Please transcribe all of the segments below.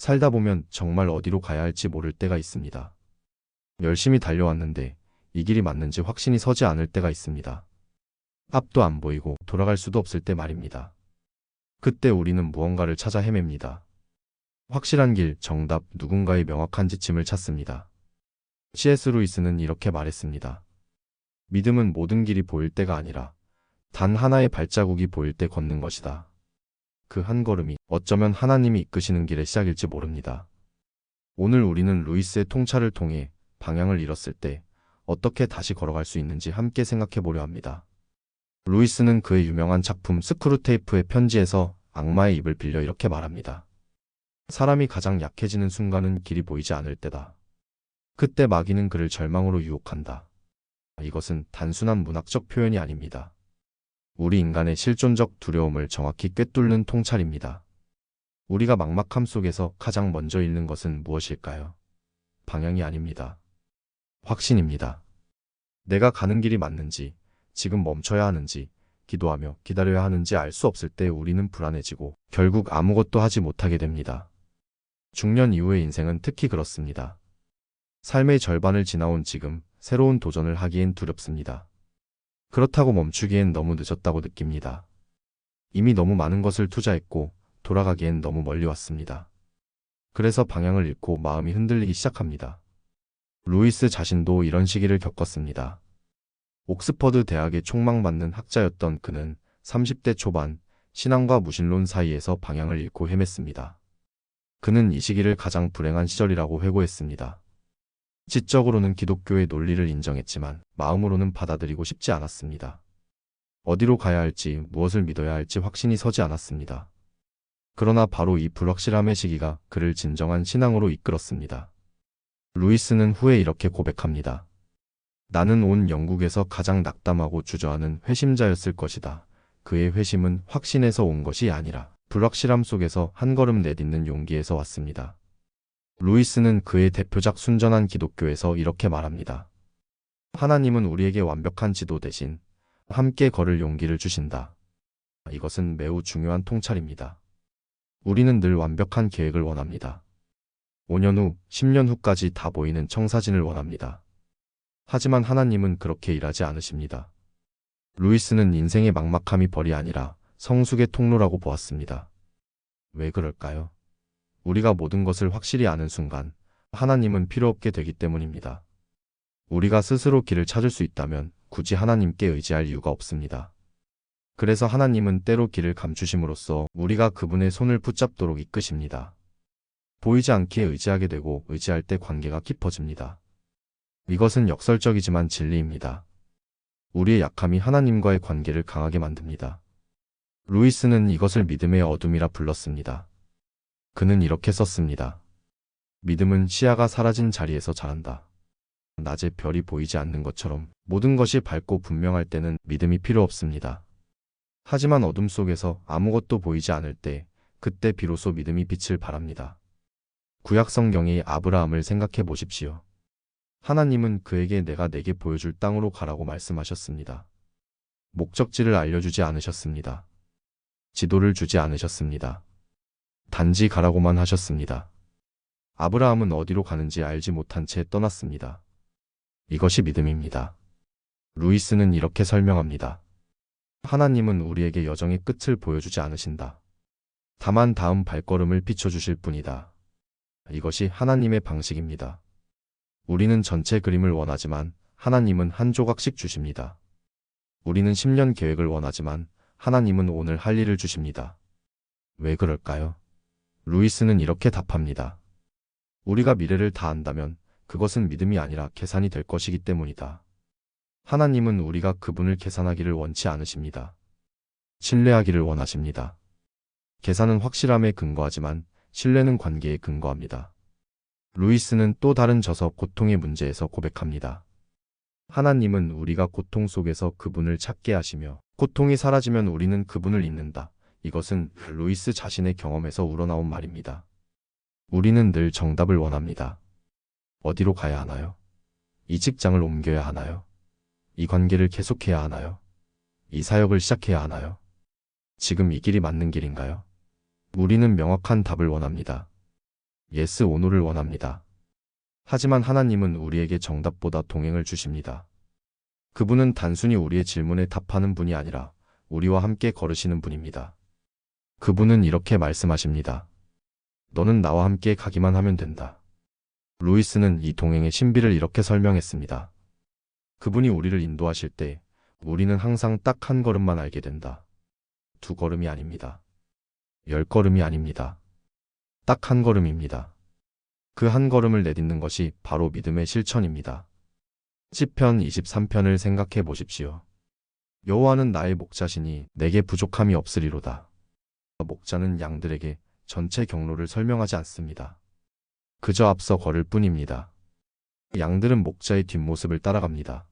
살다 보면 정말 어디로 가야 할지 모를 때가 있습니다. 열심히 달려왔는데 이 길이 맞는지 확신이 서지 않을 때가 있습니다. 앞도 안 보이고 돌아갈 수도 없을 때 말입니다. 그때 우리는 무언가를 찾아 헤맵니다. 확실한 길, 정답, 누군가의 명확한 지침을 찾습니다. C.S. 루이스는 이렇게 말했습니다. 믿음은 모든 길이 보일 때가 아니라 단 하나의 발자국이 보일 때 걷는 것이다. 그 한 걸음이 어쩌면 하나님이 이끄시는 길의 시작일지 모릅니다. 오늘 우리는 루이스의 통찰을 통해 방향을 잃었을 때 어떻게 다시 걸어갈 수 있는지 함께 생각해 보려 합니다. 루이스는 그의 유명한 작품 스크루테이프의 편지에서 악마의 입을 빌려 이렇게 말합니다. 사람이 가장 약해지는 순간은 길이 보이지 않을 때다. 그때 마귀는 그를 절망으로 유혹한다. 이것은 단순한 문학적 표현이 아닙니다. 우리 인간의 실존적 두려움을 정확히 꿰뚫는 통찰입니다. 우리가 막막함 속에서 가장 먼저 잃는 것은 무엇일까요? 방향이 아닙니다. 확신입니다. 내가 가는 길이 맞는지, 지금 멈춰야 하는지, 기도하며 기다려야 하는지 알 수 없을 때 우리는 불안해지고 결국 아무것도 하지 못하게 됩니다. 중년 이후의 인생은 특히 그렇습니다. 삶의 절반을 지나온 지금 새로운 도전을 하기엔 두렵습니다. 그렇다고 멈추기엔 너무 늦었다고 느낍니다. 이미 너무 많은 것을 투자했고 돌아가기엔 너무 멀리 왔습니다. 그래서 방향을 잃고 마음이 흔들리기 시작합니다. 루이스 자신도 이런 시기를 겪었습니다. 옥스퍼드 대학에 촉망받는 학자였던 그는 30대 초반 신앙과 무신론 사이에서 방향을 잃고 헤맸습니다. 그는 이 시기를 가장 불행한 시절이라고 회고했습니다. 지적으로는 기독교의 논리를 인정했지만 마음으로는 받아들이고 싶지 않았습니다. 어디로 가야 할지 무엇을 믿어야 할지 확신이 서지 않았습니다. 그러나 바로 이 불확실함의 시기가 그를 진정한 신앙으로 이끌었습니다. 루이스는 후에 이렇게 고백합니다. 나는 온 영국에서 가장 낙담하고 주저하는 회심자였을 것이다. 그의 회심은 확신에서 온 것이 아니라 불확실함 속에서 한 걸음 내딛는 용기에서 왔습니다. 루이스는 그의 대표작 순전한 기독교에서 이렇게 말합니다. 하나님은 우리에게 완벽한 지도 대신 함께 걸을 용기를 주신다. 이것은 매우 중요한 통찰입니다. 우리는 늘 완벽한 계획을 원합니다. 5년 후, 10년 후까지 다 보이는 청사진을 원합니다. 하지만 하나님은 그렇게 일하지 않으십니다. 루이스는 인생의 막막함이 벌이 아니라 성숙의 통로라고 보았습니다. 왜 그럴까요? 우리가 모든 것을 확실히 아는 순간 하나님은 필요 없게 되기 때문입니다. 우리가 스스로 길을 찾을 수 있다면 굳이 하나님께 의지할 이유가 없습니다. 그래서 하나님은 때로 길을 감추심으로써 우리가 그분의 손을 붙잡도록 이끄십니다. 보이지 않기에 의지하게 되고 의지할 때 관계가 깊어집니다. 이것은 역설적이지만 진리입니다. 우리의 약함이 하나님과의 관계를 강하게 만듭니다. 루이스는 이것을 믿음의 어둠이라 불렀습니다. 그는 이렇게 썼습니다. 믿음은 시야가 사라진 자리에서 자란다. 낮에 별이 보이지 않는 것처럼 모든 것이 밝고 분명할 때는 믿음이 필요 없습니다. 하지만 어둠 속에서 아무것도 보이지 않을 때, 그때 비로소 믿음이 빛을 발합니다. 구약 성경의 아브라함을 생각해 보십시오. 하나님은 그에게 내가 내게 보여줄 땅으로 가라고 말씀하셨습니다. 목적지를 알려주지 않으셨습니다. 지도를 주지 않으셨습니다. 단지 가라고만 하셨습니다. 아브라함은 어디로 가는지 알지 못한 채 떠났습니다. 이것이 믿음입니다. 루이스는 이렇게 설명합니다. 하나님은 우리에게 여정의 끝을 보여주지 않으신다. 다만 다음 발걸음을 비춰주실 뿐이다. 이것이 하나님의 방식입니다. 우리는 전체 그림을 원하지만 하나님은 한 조각씩 주십니다. 우리는 10년 계획을 원하지만 하나님은 오늘 할 일을 주십니다. 왜 그럴까요? 루이스는 이렇게 답합니다. 우리가 미래를 다 안다면 그것은 믿음이 아니라 계산이 될 것이기 때문이다. 하나님은 우리가 그분을 계산하기를 원치 않으십니다. 신뢰하기를 원하십니다. 계산은 확실함에 근거하지만 신뢰는 관계에 근거합니다. 루이스는 또 다른 저서 고통의 문제에서 고백합니다. 하나님은 우리가 고통 속에서 그분을 찾게 하시며 고통이 사라지면 우리는 그분을 잊는다. 이것은 루이스 자신의 경험에서 우러나온 말입니다. 우리는 늘 정답을 원합니다. 어디로 가야 하나요? 이 직장을 옮겨야 하나요? 이 관계를 계속해야 하나요? 이 사역을 시작해야 하나요? 지금 이 길이 맞는 길인가요? 우리는 명확한 답을 원합니다. yes or no를 원합니다. 하지만 하나님은 우리에게 정답보다 동행을 주십니다. 그분은 단순히 우리의 질문에 답하는 분이 아니라 우리와 함께 걸으시는 분입니다. 그분은 이렇게 말씀하십니다. 너는 나와 함께 가기만 하면 된다. 루이스는 이 동행의 신비를 이렇게 설명했습니다. 그분이 우리를 인도하실 때 우리는 항상 딱 한 걸음만 알게 된다. 2걸음이 아닙니다. 10걸음이 아닙니다. 딱 한 걸음입니다. 그 한 걸음을 내딛는 것이 바로 믿음의 실천입니다. 시편 23편을 생각해 보십시오. 여호와는 나의 목자시니 내게 부족함이 없으리로다. 목자는 양들에게 전체 경로를 설명하지 않습니다. 그저 앞서 걸을 뿐입니다. 양들은 목자의 뒷모습을 따라갑니다.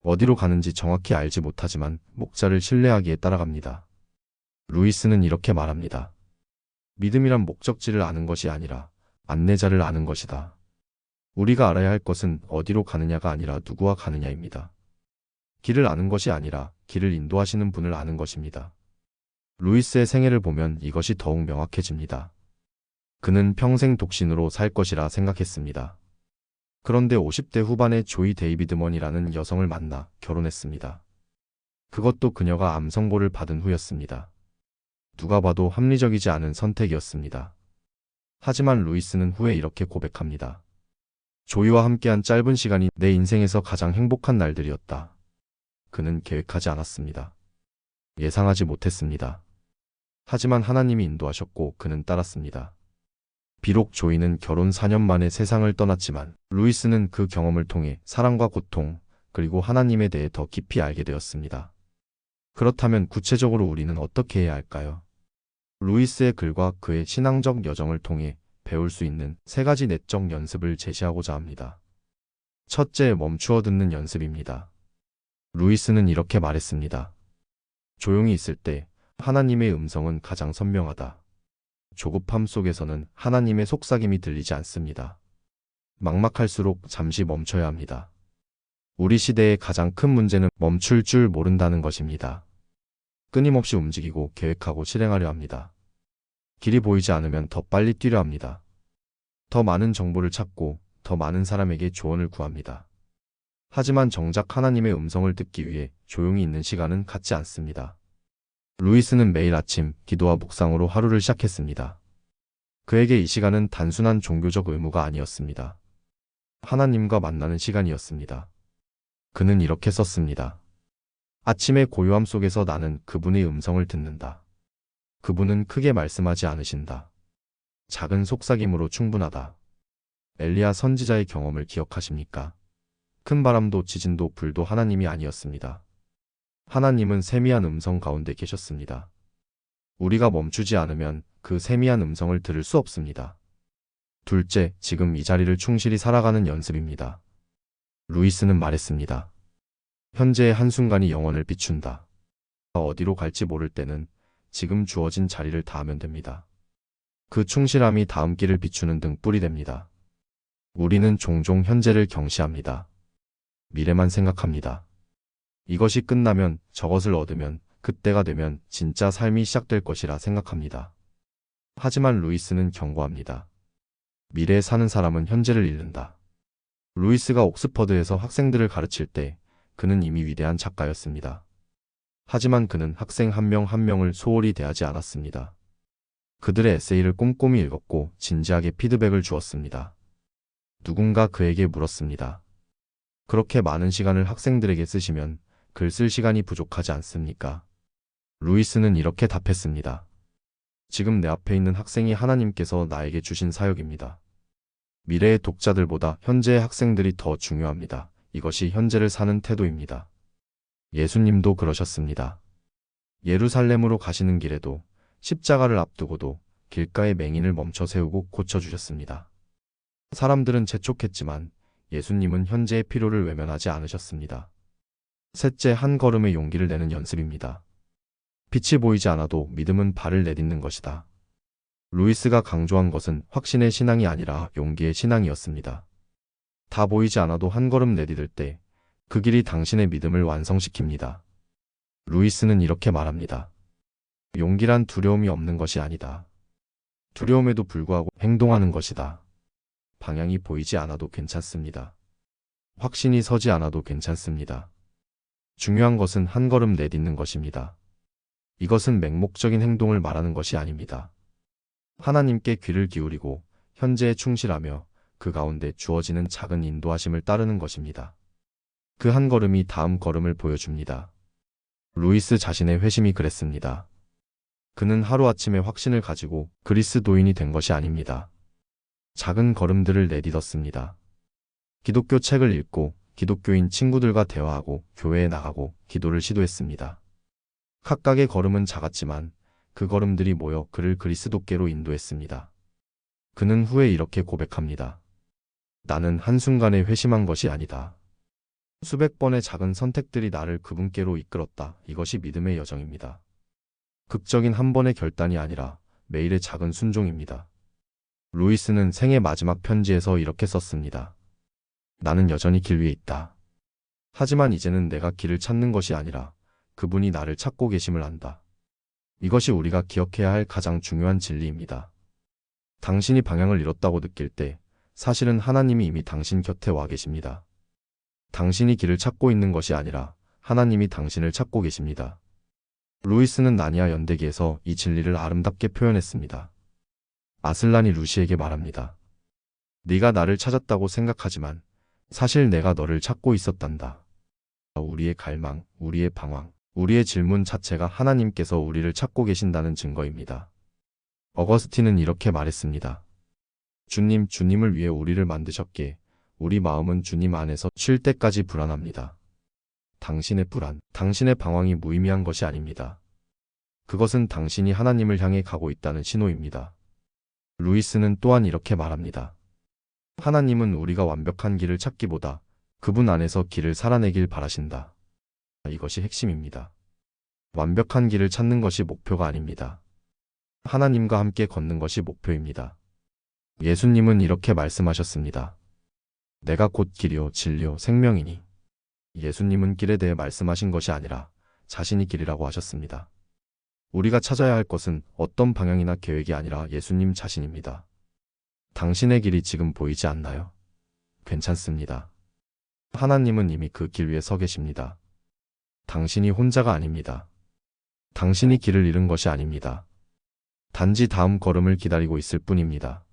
어디로 가는지 정확히 알지 못하지만 목자를 신뢰하기에 따라갑니다. 루이스는 이렇게 말합니다. 믿음이란 목적지를 아는 것이 아니라 안내자를 아는 것이다. 우리가 알아야 할 것은 어디로 가느냐가 아니라 누구와 가느냐입니다. 길을 아는 것이 아니라 길을 인도하시는 분을 아는 것입니다. 루이스의 생애를 보면 이것이 더욱 명확해집니다. 그는 평생 독신으로 살 것이라 생각했습니다. 그런데 50대 후반에 조이 데이비드먼이라는 여성을 만나 결혼했습니다. 그것도 그녀가 암 선고를 받은 후였습니다. 누가 봐도 합리적이지 않은 선택이었습니다. 하지만 루이스는 후에 이렇게 고백합니다. 조이와 함께한 짧은 시간이 내 인생에서 가장 행복한 날들이었다. 그는 계획하지 않았습니다. 예상하지 못했습니다. 하지만 하나님이 인도하셨고 그는 따랐습니다. 비록 조이는 결혼 4년 만에 세상을 떠났지만 루이스는 그 경험을 통해 사랑과 고통, 그리고 하나님에 대해 더 깊이 알게 되었습니다. 그렇다면 구체적으로 우리는 어떻게 해야 할까요? 루이스의 글과 그의 신앙적 여정을 통해 배울 수 있는 3가지 내적 연습을 제시하고자 합니다. 첫째, 멈추어 듣는 연습입니다. 루이스는 이렇게 말했습니다. 조용히 있을 때 하나님의 음성은 가장 선명하다. 조급함 속에서는 하나님의 속삭임이 들리지 않습니다. 막막할수록 잠시 멈춰야 합니다. 우리 시대의 가장 큰 문제는 멈출 줄 모른다는 것입니다. 끊임없이 움직이고 계획하고 실행하려 합니다. 길이 보이지 않으면 더 빨리 뛰려 합니다. 더 많은 정보를 찾고 더 많은 사람에게 조언을 구합니다. 하지만 정작 하나님의 음성을 듣기 위해 조용히 있는 시간은 갖지 않습니다. 루이스는 매일 아침 기도와 묵상으로 하루를 시작했습니다. 그에게 이 시간은 단순한 종교적 의무가 아니었습니다. 하나님과 만나는 시간이었습니다. 그는 이렇게 썼습니다. 아침의 고요함 속에서 나는 그분의 음성을 듣는다. 그분은 크게 말씀하지 않으신다. 작은 속삭임으로 충분하다. 엘리야 선지자의 경험을 기억하십니까? 큰 바람도 지진도 불도 하나님이 아니었습니다. 하나님은 세미한 음성 가운데 계셨습니다. 우리가 멈추지 않으면 그 세미한 음성을 들을 수 없습니다. 둘째, 지금 이 자리를 충실히 살아가는 연습입니다. 루이스는 말했습니다. 현재의 한순간이 영혼을 비춘다. 어디로 갈지 모를 때는 지금 주어진 자리를 다하면 됩니다. 그 충실함이 다음 길을 비추는 등불이 됩니다. 우리는 종종 현재를 경시합니다. 미래만 생각합니다. 이것이 끝나면, 저것을 얻으면, 그때가 되면 진짜 삶이 시작될 것이라 생각합니다. 하지만 루이스는 경고합니다. 미래에 사는 사람은 현재를 잃는다. 루이스가 옥스퍼드에서 학생들을 가르칠 때 그는 이미 위대한 작가였습니다. 하지만 그는 학생 한 명 한 명을 소홀히 대하지 않았습니다. 그들의 에세이를 꼼꼼히 읽었고 진지하게 피드백을 주었습니다. 누군가 그에게 물었습니다. 그렇게 많은 시간을 학생들에게 쓰시면 글 쓸 시간이 부족하지 않습니까? 루이스는 이렇게 답했습니다. 지금 내 앞에 있는 학생이 하나님께서 나에게 주신 사역입니다. 미래의 독자들보다 현재의 학생들이 더 중요합니다. 이것이 현재를 사는 태도입니다. 예수님도 그러셨습니다. 예루살렘으로 가시는 길에도 십자가를 앞두고도 길가에 맹인을 멈춰 세우고 고쳐주셨습니다. 사람들은 재촉했지만 예수님은 현재의 필요를 외면하지 않으셨습니다. 셋째, 한 걸음의 용기를 내는 연습입니다. 빛이 보이지 않아도 믿음은 발을 내딛는 것이다. 루이스가 강조한 것은 확신의 신앙이 아니라 용기의 신앙이었습니다. 다 보이지 않아도 한 걸음 내디딜 때 그 길이 당신의 믿음을 완성시킵니다. 루이스는 이렇게 말합니다. 용기란 두려움이 없는 것이 아니다. 두려움에도 불구하고 행동하는 것이다. 방향이 보이지 않아도 괜찮습니다. 확신이 서지 않아도 괜찮습니다. 중요한 것은 한 걸음 내딛는 것입니다. 이것은 맹목적인 행동을 말하는 것이 아닙니다. 하나님께 귀를 기울이고 현재에 충실하며 그 가운데 주어지는 작은 인도하심을 따르는 것입니다. 그 한 걸음이 다음 걸음을 보여줍니다. 루이스 자신의 회심이 그랬습니다. 그는 하루아침에 확신을 가지고 그리스도인이 된 것이 아닙니다. 작은 걸음들을 내딛었습니다. 기독교 책을 읽고 기독교인 친구들과 대화하고 교회에 나가고 기도를 시도했습니다. 각각의 걸음은 작았지만 그 걸음들이 모여 그를 그리스도께로 인도했습니다. 그는 후에 이렇게 고백합니다. 나는 한순간에 회심한 것이 아니다. 수백 번의 작은 선택들이 나를 그분께로 이끌었다. 이것이 믿음의 여정입니다. 극적인 한 번의 결단이 아니라 매일의 작은 순종입니다. 루이스는 생애 마지막 편지에서 이렇게 썼습니다. 나는 여전히 길 위에 있다. 하지만 이제는 내가 길을 찾는 것이 아니라 그분이 나를 찾고 계심을 안다. 이것이 우리가 기억해야 할 가장 중요한 진리입니다. 당신이 방향을 잃었다고 느낄 때 사실은 하나님이 이미 당신 곁에 와 계십니다. 당신이 길을 찾고 있는 것이 아니라 하나님이 당신을 찾고 계십니다. 루이스는 나니아 연대기에서 이 진리를 아름답게 표현했습니다. 아슬란이 루시에게 말합니다. 네가 나를 찾았다고 생각하지만 사실 내가 너를 찾고 있었단다. 우리의 갈망, 우리의 방황, 우리의 질문 자체가 하나님께서 우리를 찾고 계신다는 증거입니다. 어거스틴은 이렇게 말했습니다. 주님을 위해 우리를 만드셨기에 우리 마음은 주님 안에서 쉴 때까지 불안합니다. 당신의 불안, 당신의 방황이 무의미한 것이 아닙니다. 그것은 당신이 하나님을 향해 가고 있다는 신호입니다. 루이스는 또한 이렇게 말합니다. 하나님은 우리가 완벽한 길을 찾기보다 그분 안에서 길을 살아내길 바라신다. 이것이 핵심입니다. 완벽한 길을 찾는 것이 목표가 아닙니다. 하나님과 함께 걷는 것이 목표입니다. 예수님은 이렇게 말씀하셨습니다. 내가 곧 길이요 진리요 생명이니. 예수님은 길에 대해 말씀하신 것이 아니라 자신이 길이라고 하셨습니다. 우리가 찾아야 할 것은 어떤 방향이나 계획이 아니라 예수님 자신입니다. 당신의 길이 지금 보이지 않나요? 괜찮습니다. 하나님은 이미 그 길 위에 서 계십니다. 당신이 혼자가 아닙니다. 당신이 길을 잃은 것이 아닙니다. 단지 다음 걸음을 기다리고 있을 뿐입니다.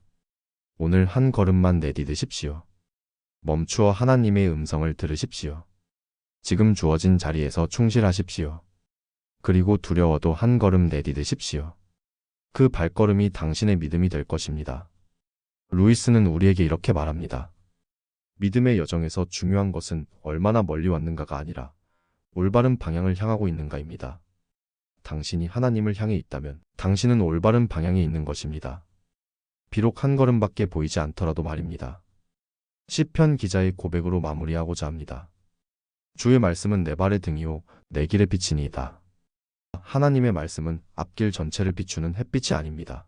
오늘 한 걸음만 내디디십시오. 멈추어 하나님의 음성을 들으십시오. 지금 주어진 자리에서 충실하십시오. 그리고 두려워도 한 걸음 내디디십시오. 그 발걸음이 당신의 믿음이 될 것입니다. 루이스는 우리에게 이렇게 말합니다. 믿음의 여정에서 중요한 것은 얼마나 멀리 왔는가가 아니라 올바른 방향을 향하고 있는가입니다. 당신이 하나님을 향해 있다면 당신은 올바른 방향에 있는 것입니다. 비록 한 걸음밖에 보이지 않더라도 말입니다. 시편 기자의 고백으로 마무리하고자 합니다. 주의 말씀은 내 발의 등이요 내 길의 빛이니이다. 하나님의 말씀은 앞길 전체를 비추는 햇빛이 아닙니다.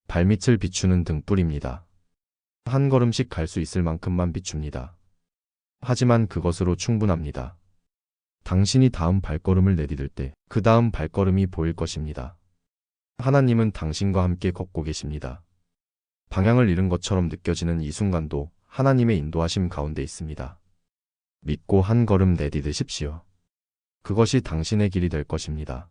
발밑을 비추는 등불입니다. 한 걸음씩 갈 수 있을 만큼만 비춥니다. 하지만 그것으로 충분합니다. 당신이 다음 발걸음을 내디딜 때 그 다음 발걸음이 보일 것입니다. 하나님은 당신과 함께 걷고 계십니다. 방향을 잃은 것처럼 느껴지는 이 순간도 하나님의 인도하심 가운데 있습니다. 믿고 한 걸음 내디디십시오. 그것이 당신의 길이 될 것입니다.